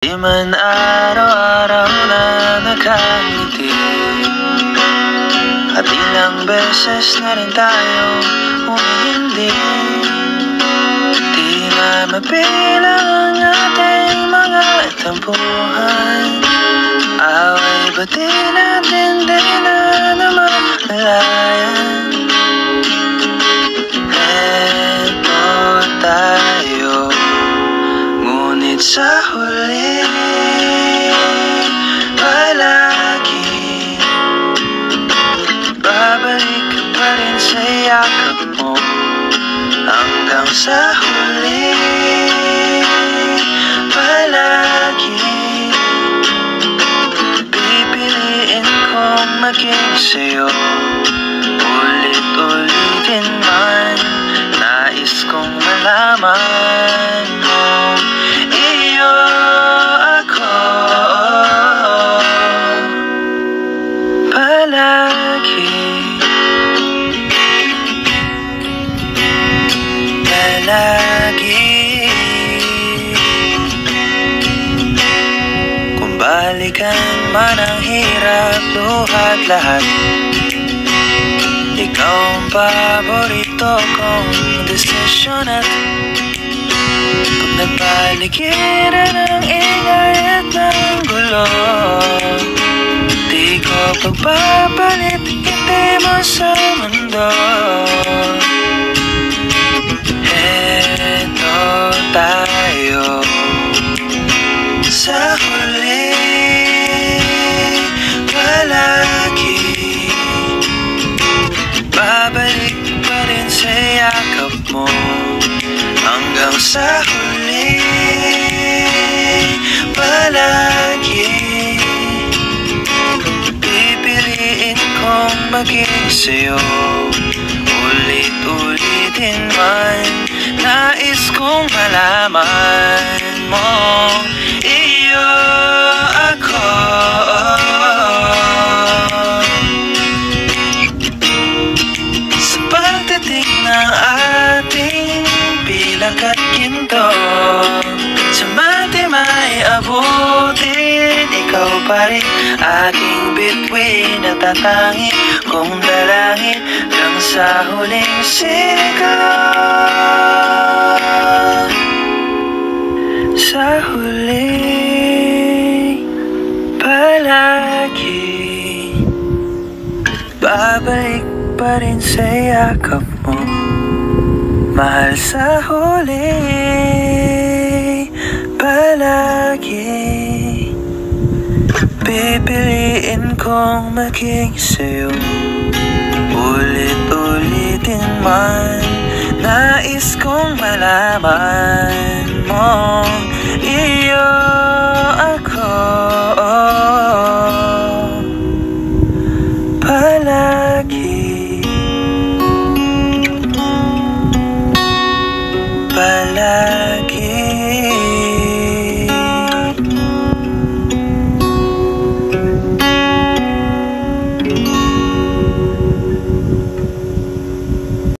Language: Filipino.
Di man araw-araw na nakangiti, at ilang beses na rin tayo humihindi. Di na mabilang ang ating mga tampuhan. Away ba di natin di na naman malayan? Eto tayo, ngunit sa huli palagi babalik ka pa rin sa yakap mo. Hanggang sa huli palagi pipiliin kong maging sa'yo. Ulit-ulitin man, nais kong malaman mo iyo ako palagi. Kung balikan man ang hirap, luhat lahat, ikaw ang paborito kong desisyon. At pag nagpaligiran ng ingay at ng gulo, di ko pagpapalit ngiti mo sa mundo. Eto tayo, sa huli palagi babalik pa rin sa yakap mo. Hanggang sa huli palagi pipiliin kong maging sa'yo. Ulit-ulitin man, nais kong malaman mo iyo ako. Sa pagdating ng ating pilak at ginto, sa mati may abutin, ikaw pa rin aking bituin at tatangin kong dalangin hanggang sa huling sigla. Sa huli palagi babalik pa rin sa yakap mo, mahal. Sa huli palagi pipiliin kong maging sa'yo. Ulit-ulitin man, nais kong malaman mo